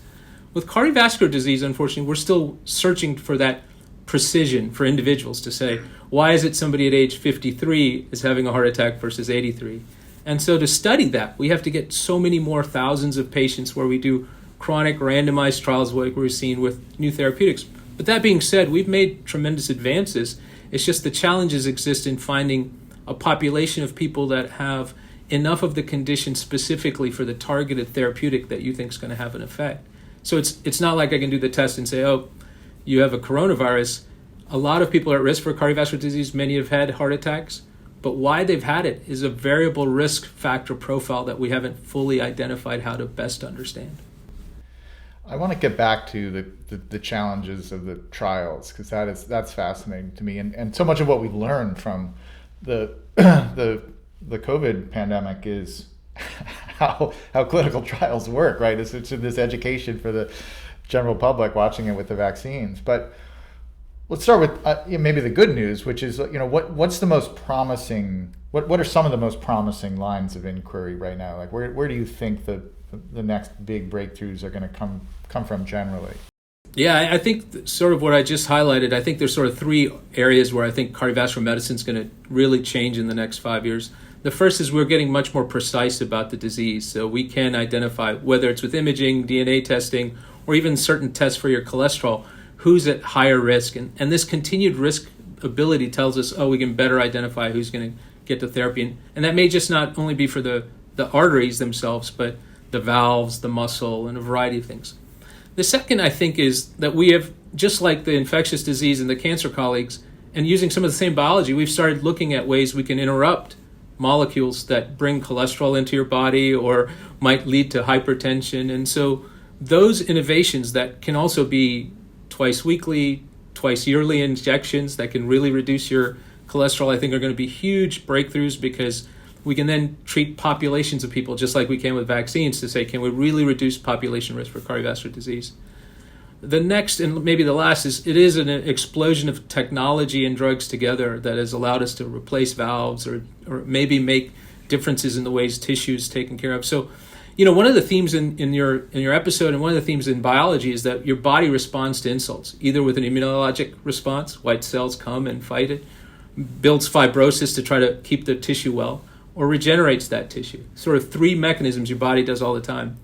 with cardiovascular disease, unfortunately, we're still searching for that precision for individuals to say, why is it somebody at age 53 is having a heart attack versus 83? And so to study that, we have to get so many more thousands of patients where we do chronic randomized trials like we're seeing with new therapeutics. But that being said, we've made tremendous advances. It's just the challenges exist in finding a population of people that have enough of the condition specifically for the targeted therapeutic that you think is going to have an effect. So it's not like I can do the test and say, oh, you have a coronavirus. A lot of people are at risk for cardiovascular disease. Many have had heart attacks. But why they've had it is a variable risk factor profile that we haven't fully identified how to best understand. I want to get back to the challenges of the trials, because that's fascinating to me. And so much of what we've learned from the COVID pandemic is how clinical trials work, right? It's this education for the general public watching it with the vaccines. But let's start with maybe the good news, which is what's the most promising? What are some of the most promising lines of inquiry right now? Like where do you think the next big breakthroughs are going to come from generally? Yeah, I think sort of what I just highlighted, I think there's sort of three areas where I think cardiovascular medicine is going to really change in the next 5 years. The first is we're getting much more precise about the disease. So we can identify, whether it's with imaging, DNA testing, or even certain tests for your cholesterol, who's at higher risk. And this continued risk ability tells us, we can better identify who's going to get the therapy. And that may just not only be for the arteries themselves, but the valves, the muscle, and a variety of things. The second, I think, is that we have, just like the infectious disease and the cancer colleagues, and using some of the same biology, we've started looking at ways we can interrupt molecules that bring cholesterol into your body or might lead to hypertension. And so those innovations that can also be twice weekly, twice yearly injections that can really reduce your cholesterol, I think are going to be huge breakthroughs, because we can then treat populations of people just like we can with vaccines to say, can we really reduce population risk for cardiovascular disease? The next, and maybe the last, is it is an explosion of technology and drugs together that has allowed us to replace valves or maybe make differences in the ways tissue is taken care of. So, one of the themes in your episode, and one of the themes in biology, is that your body responds to insults, either with an immunologic response, white cells come and fight it, builds fibrosis to try to keep the tissue well, or regenerates that tissue. Sort of three mechanisms your body does all the time.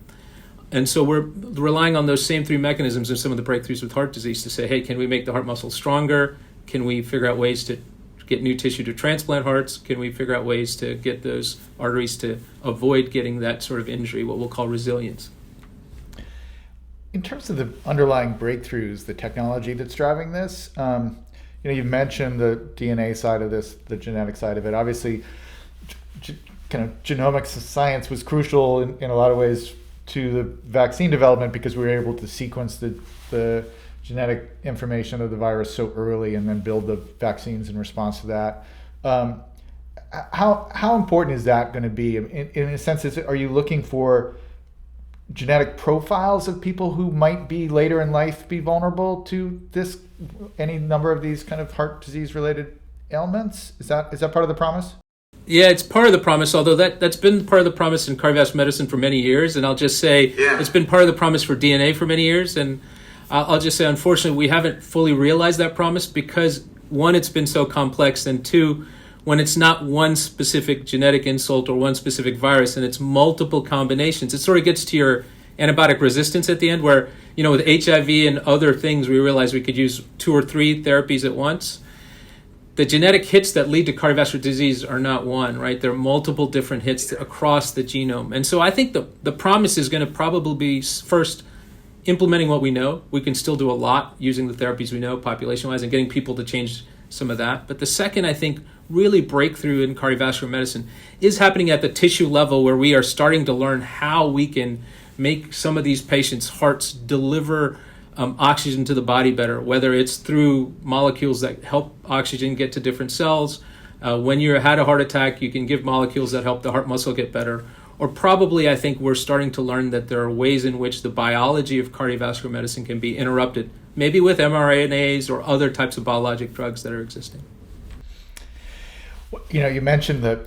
And so we're relying on those same three mechanisms in some of the breakthroughs with heart disease to say, hey, can we make the heart muscle stronger? Can we figure out ways to get new tissue to transplant hearts? Can we figure out ways to get those arteries to avoid getting that sort of injury, what we'll call resilience? In terms of the underlying breakthroughs, the technology that's driving this, you've mentioned the DNA side of this, the genetic side of it. Obviously, kind of genomics science was crucial in a lot of ways to the vaccine development, because we were able to sequence the genetic information of the virus so early and then build the vaccines in response to that. How important is that going to be? In a sense, are you looking for genetic profiles of people who might be later in life be vulnerable to any number of these kind of heart disease related ailments? Is that part of the promise? Yeah, it's part of the promise, although that's been part of the promise in cardiovascular medicine for many years. And I'll just say It's been part of the promise for DNA for many years. And I'll just say, unfortunately, we haven't fully realized that promise because, one, it's been so complex, and two, when it's not one specific genetic insult or one specific virus and it's multiple combinations, it sort of gets to your antibiotic resistance at the end where, with HIV and other things, we realized we could use 2 or 3 therapies at once. The genetic hits that lead to cardiovascular disease are not one, right? There are multiple different hits across the genome. And so I think the promise is going to probably be, first, implementing what we know. We can still do a lot using the therapies we know population-wise and getting people to change some of that. But the second, I think, really breakthrough in cardiovascular medicine is happening at the tissue level, where we are starting to learn how we can make some of these patients' hearts deliver oxygen to the body better, whether it's through molecules that help oxygen get to different cells. When you had a heart attack, you can give molecules that help the heart muscle get better. Or probably, I think we're starting to learn that there are ways in which the biology of cardiovascular medicine can be interrupted, maybe with mRNAs or other types of biologic drugs that are existing. You mentioned the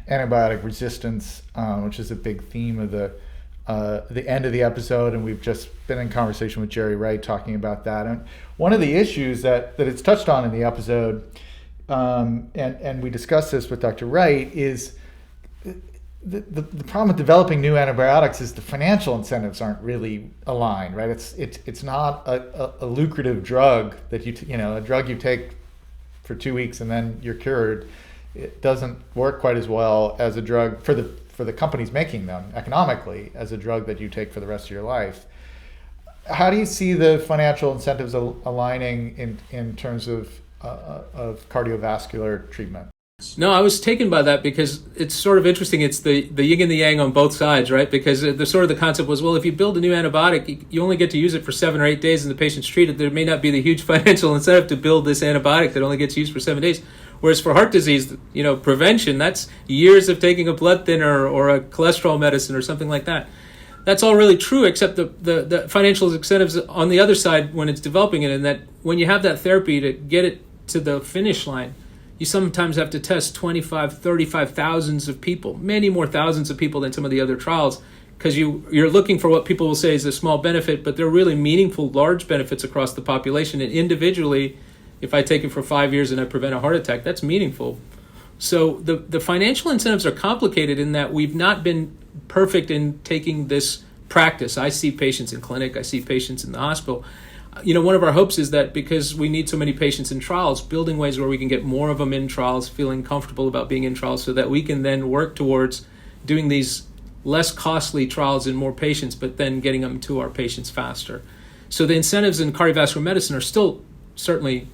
antibiotic resistance, which is a big theme of the end of the episode, and we've just been in conversation with Jerry Wright talking about that. And one of the issues that it's touched on in the episode, and we discussed this with Dr. Wright, is the problem with developing new antibiotics is the financial incentives aren't really aligned, right? It's not a lucrative drug that a drug you take for 2 weeks and then you're cured. It doesn't work quite as well as a drug for the companies making them economically as a drug that you take for the rest of your life. How do you see the financial incentives aligning in terms of cardiovascular treatment? No, I was taken by that because it's sort of interesting. It's the yin and the yang on both sides, right? Because the concept was, well, if you build a new antibiotic, you only get to use it for 7 or 8 days and the patient's treated. There may not be the huge financial incentive to build this antibiotic that only gets used for 7 days. Whereas for heart disease, prevention, that's years of taking a blood thinner or a cholesterol medicine or something like that. That's all really true, except the financial incentives on the other side when it's developing it, and that when you have that therapy to get it to the finish line, you sometimes have to test 25, 35 thousands of people, many more thousands of people than some of the other trials, because you're looking for what people will say is a small benefit, but they're really meaningful, large benefits across the population. And individually, if I take it for 5 years and I prevent a heart attack, that's meaningful. So the financial incentives are complicated in that we've not been perfect in taking this practice. I see patients in clinic, I see patients in the hospital. One of our hopes is that because we need so many patients in trials, building ways where we can get more of them in trials, feeling comfortable about being in trials, so that we can then work towards doing these less costly trials in more patients, but then getting them to our patients faster. So the incentives in cardiovascular medicine are still certainly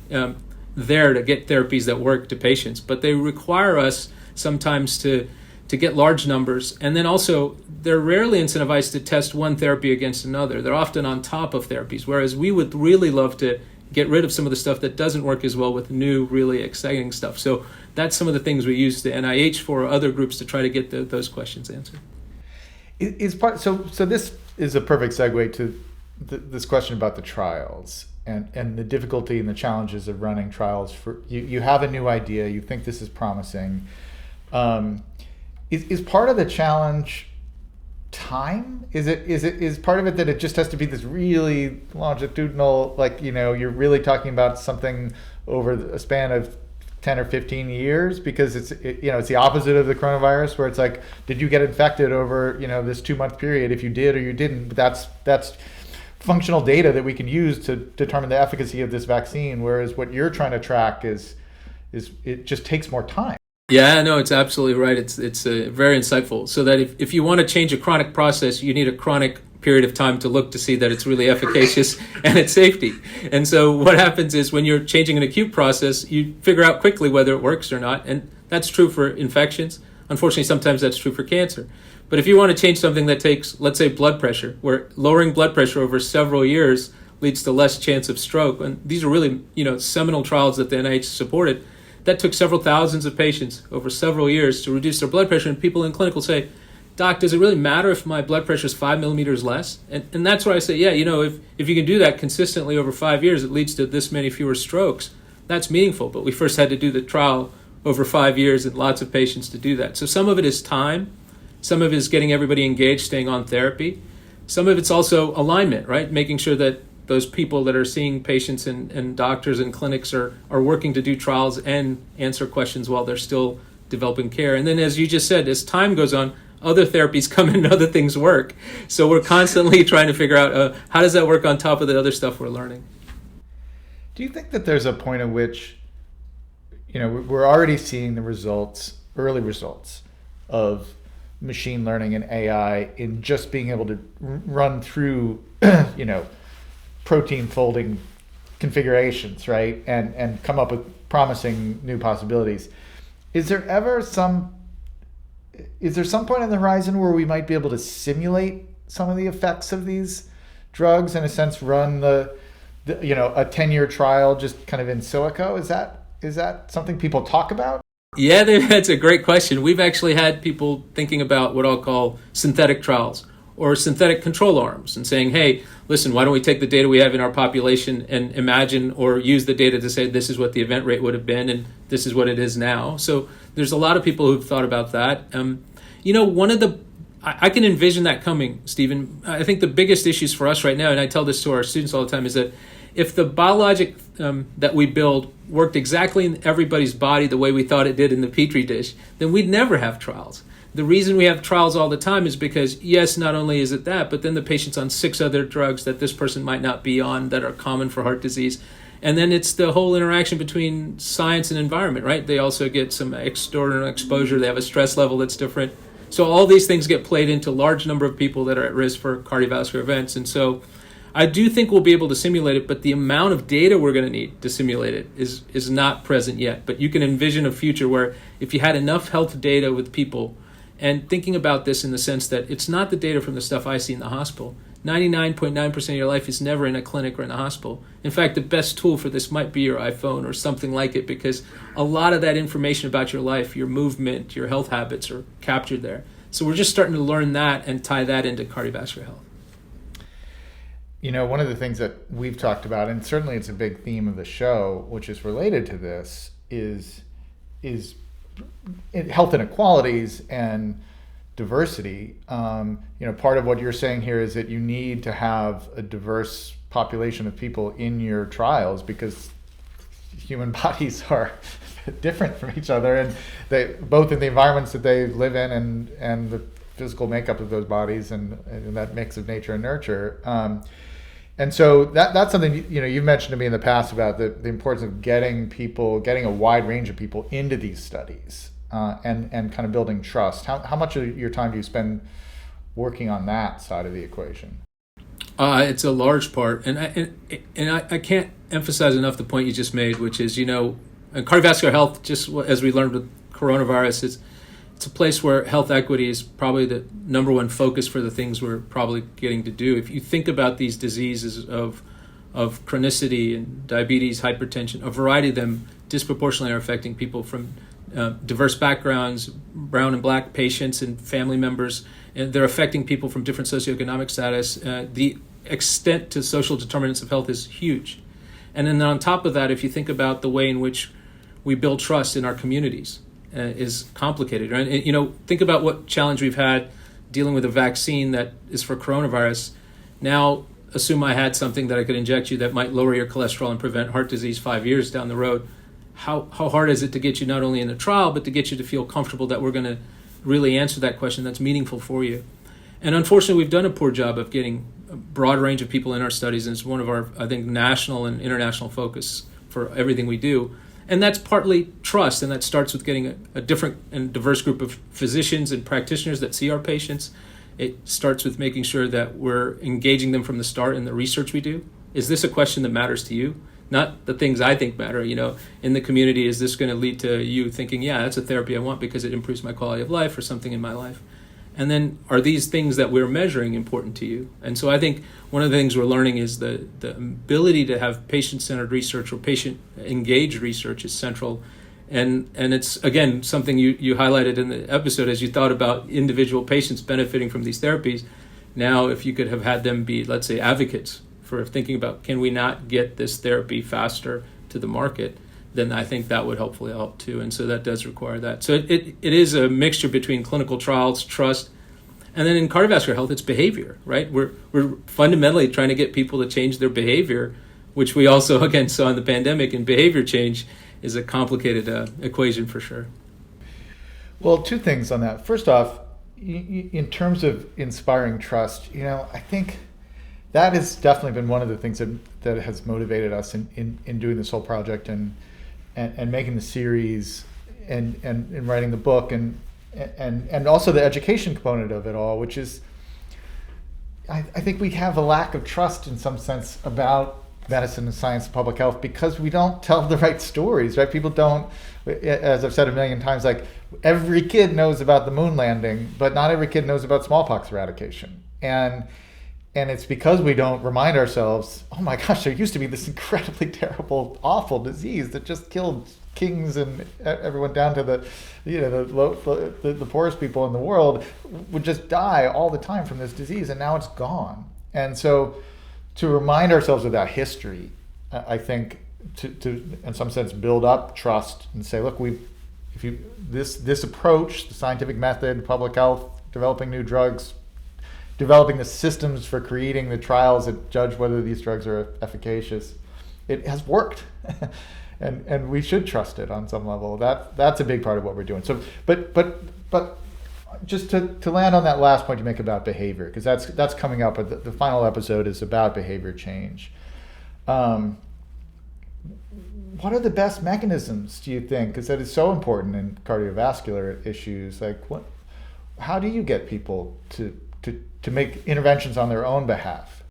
there to get therapies that work to patients, but they require us sometimes to get large numbers. And then also, they're rarely incentivized to test one therapy against another. They're often on top of therapies, whereas we would really love to get rid of some of the stuff that doesn't work as well with new, really exciting stuff. So that's some of the things we use the NIH for, other groups, to try to get those questions answered. So this is a perfect segue to this question about the trials and the difficulty and the challenges of running trials. For you have a new idea, you think this is promising. Is part of the challenge time? Is part of it that it just has to be this really longitudinal, like, you're really talking about something over a span of 10 or 15 years, because it's the opposite of the coronavirus, where it's like, did you get infected over this 2-month period? If you did or you didn't, that's functional data that we can use to determine the efficacy of this vaccine. Whereas what you're trying to track is it just takes more time. Yeah, no, it's absolutely right. It's very insightful. So that if you want to change a chronic process, you need a chronic period of time to look to see that it's really efficacious and it's safety. And so what happens is when you're changing an acute process, you figure out quickly whether it works or not. And that's true for infections. Unfortunately, sometimes that's true for cancer. But if you want to change something that takes, let's say, blood pressure, where lowering blood pressure over several years leads to less chance of stroke, and these are really, seminal trials that the NIH supported, that took several thousands of patients over several years to reduce their blood pressure. And people in clinical say, Doc, does it really matter if my blood pressure is 5 millimeters less? And that's where I say, yeah, if you can do that consistently over 5 years, it leads to this many fewer strokes. That's meaningful. But we first had to do the trial over 5 years and lots of patients to do that. So some of it is time. Some of it is getting everybody engaged, staying on therapy. Some of it's also alignment, right? Making sure that those people that are seeing patients and doctors and clinics are working to do trials and answer questions while they're still developing care. And then, as you just said, as time goes on, other therapies come in and other things work. So we're constantly trying to figure out how does that work on top of the other stuff we're learning. Do you think that there's a point at which, we're already seeing the early results of machine learning and AI in just being able to run through, protein folding configurations, right? And come up with promising new possibilities. Is there some point on the horizon where we might be able to simulate some of the effects of these drugs, in a sense, run a 10-year trial just kind of in silico? Is that something people talk about? Yeah, that's a great question. We've actually had people thinking about what I'll call synthetic trials or synthetic control arms and saying, hey, listen, why don't we take the data we have in our population and imagine or use the data to say this is what the event rate would have been and this is what it is now. So there's a lot of people who've thought about that. I can envision that coming, Stephen. I think the biggest issues for us right now, and I tell this to our students all the time, is that if the biologic that we build worked exactly in everybody's body the way we thought it did in the Petri dish, then we'd never have trials. The reason we have trials all the time is because, yes, not only is it that, but then the patient's on 6 other drugs that this person might not be on that are common for heart disease. And then it's the whole interaction between science and environment, right? They also get some external exposure. They have a stress level that's different. So all these things get played into a large number of people that are at risk for cardiovascular events. And so I do think we'll be able to simulate it, but the amount of data we're going to need to simulate it is not present yet. But you can envision a future where if you had enough health data with people, and thinking about this in the sense that it's not the data from the stuff I see in the hospital. 99.9% of your life is never in a clinic or in a hospital. In fact, the best tool for this might be your iPhone or something like it, because a lot of that information about your life, your movement, your health habits are captured there. So we're just starting to learn that and tie that into cardiovascular health. One of the things that we've talked about, and certainly it's a big theme of the show, which is related to this, is health inequalities and diversity. Part of what you're saying here is that you need to have a diverse population of people in your trials because human bodies are different from each other, and they both in the environments that they live in and the physical makeup of those bodies and that mix of nature and nurture. And so that's something you've mentioned to me in the past about the importance of getting a wide range of people into these studies and kind of building trust. How much of your time do you spend working on that side of the equation? It's a large part, and I can't emphasize enough the point you just made, which is cardiovascular health. Just as we learned with coronavirus, it's a place where health equity is probably the number one focus for the things we're probably getting to do. If you think about these diseases of chronicity and diabetes, hypertension, a variety of them disproportionately are affecting people from diverse backgrounds, brown and black patients and family members, and they're affecting people from different socioeconomic status. The extent to social determinants of health is huge. And then on top of that, if you think about the way in which we build trust in our communities, is complicated, right? And, think about what challenge we've had dealing with a vaccine that is for coronavirus. Now, assume I had something that I could inject you that might lower your cholesterol and prevent heart disease 5 years down the road. How hard is it to get you not only in the trial, but to get you to feel comfortable that we're going to really answer that question that's meaningful for you? And unfortunately, we've done a poor job of getting a broad range of people in our studies, and it's one of our, I think, national and international focus for everything we do. And that's partly trust, and that starts with getting a different and diverse group of physicians and practitioners that see our patients. It starts with making sure that we're engaging them from the start in the research we do. Is this a question that matters to you? Not the things I think matter, in the community. Is this going to lead to you thinking, yeah, that's a therapy I want because it improves my quality of life or something in my life? And then are these things that we're measuring important to you? And so I think one of the things we're learning is the ability to have patient-centered research or patient-engaged research is central. And it's, again, something you highlighted in the episode as you thought about individual patients benefiting from these therapies. Now, if you could have had them be, let's say, advocates for thinking about, can we not get this therapy faster to the market, then I think that would hopefully help too. And so that does require that. So it is a mixture between clinical trials, trust, and then in cardiovascular health, it's behavior, right? We're fundamentally trying to get people to change their behavior, which we also, again, saw in the pandemic, and behavior change is a complicated equation for sure. Well, two things on that. First off, in terms of inspiring trust, I think that has definitely been one of the things that has motivated us in doing this whole project and making the series and writing the book and also the education component of it all, which is, I think we have a lack of trust in some sense about medicine and science and public health because we don't tell the right stories, right? People don't, as I've said a million times, like every kid knows about the moon landing, but not every kid knows about smallpox eradication. And it's because we don't remind ourselves, oh my gosh, there used to be this incredibly terrible, awful disease that just killed kings and everyone down to the poorest people in the world would just die all the time from this disease, and now it's gone. And so to remind ourselves of that history, I think to in some sense build up trust and say, look, this approach, the scientific method, public health, developing new drugs, developing the systems for creating the trials that judge whether these drugs are efficacious, it has worked. and we should trust it on some level. That's a big part of what we're doing. So but just to land on that last point you make about behavior, because that's coming up. The final episode is about behavior change. What are the best mechanisms, do you think? Because that is so important in cardiovascular issues. Like, how do you get people to make interventions on their own behalf?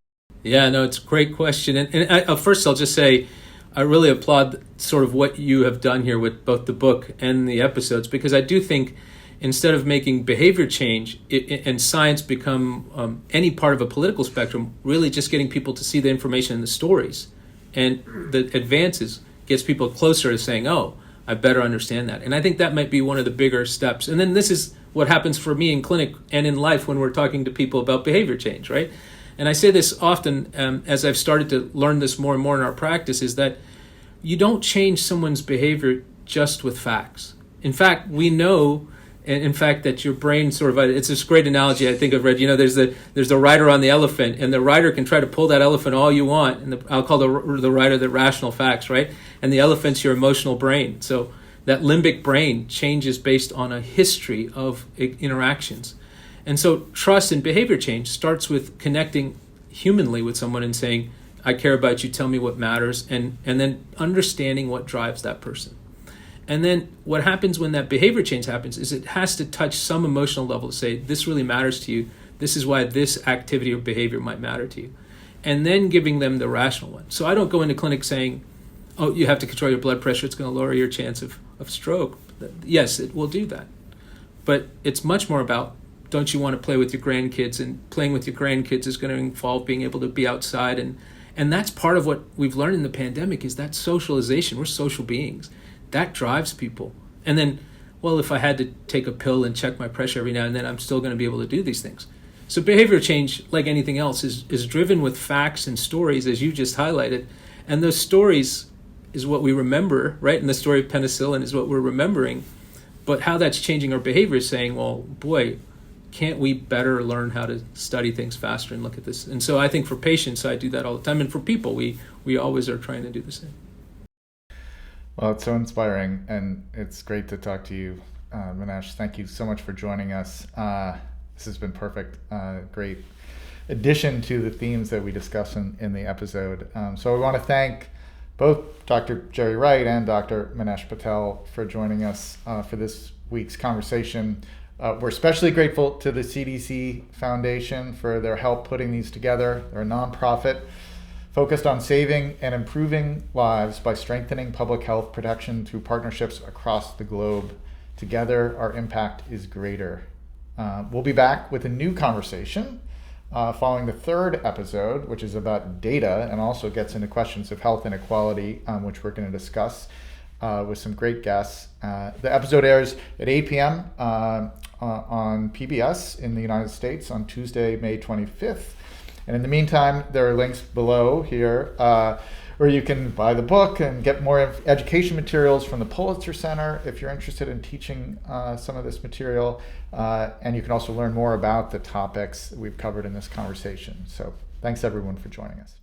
Yeah, no, it's a great question. And first I'll just say, I really applaud sort of what you have done here with both the book and the episodes, because I do think instead of making behavior change and science become any part of a political spectrum, really just getting people to see the information in the stories and the advances gets people closer to saying, oh, I better understand that. And I think that might be one of the bigger steps. And then this is what happens for me in clinic and in life when we're talking to people about behavior change, right? And I say this often as I've started to learn this more and more in our practice, is that you don't change someone's behavior just with facts. In fact, we know, in fact, that your brain sort of, it's this great analogy I think I've read, there's the rider on the elephant, and the rider can try to pull that elephant all you want, and I'll call the rider the rational facts, right? And the elephant's your emotional brain. So that limbic brain changes based on a history of interactions. And so trust and behavior change starts with connecting humanly with someone and saying, I care about you, tell me what matters, and then understanding what drives that person. And then what happens when that behavior change happens is it has to touch some emotional level to say, this really matters to you, this is why this activity or behavior might matter to you. And then giving them the rational one. So I don't go into clinic saying, oh, you have to control your blood pressure, it's going to lower your chance of stroke. Yes, it will do that. But it's much more about, don't you want to play with your grandkids? And playing with your grandkids is going to involve being able to be outside. And that's part of what we've learned in the pandemic, is that socialization. We're social beings. That drives people. And then, well, if I had to take a pill and check my pressure every now and then, I'm still going to be able to do these things. So behavior change, like anything else, is driven with facts and stories, as you just highlighted. And those stories is what we remember, right? And the story of penicillin is what we're remembering. But how that's changing our behavior is saying, well, boy, can't we better learn how to study things faster and look at this? And so I think for patients, I do that all the time. And for people, we always are trying to do the same. Well, it's so inspiring, and it's great to talk to you, Minash. Thank you so much for joining us. This has been perfect. Great addition to the themes that we discuss in the episode. So we want to thank both Dr. Jerry Wright and Dr. Minash Patel for joining us for this week's conversation. We're especially grateful to the CDC Foundation for their help putting these together. They're a nonprofit focused on saving and improving lives by strengthening public health protection through partnerships across the globe. Together, our impact is greater. We'll be back with a new conversation following the third episode, which is about data and also gets into questions of health inequality, which we're going to discuss with some great guests. The episode airs at 8 p.m. On PBS in the United States on Tuesday, May 25th. And in the meantime, there are links below here where you can buy the book and get more education materials from the Pulitzer Center if you're interested in teaching some of this material. And you can also learn more about the topics that we've covered in this conversation. So thanks everyone for joining us.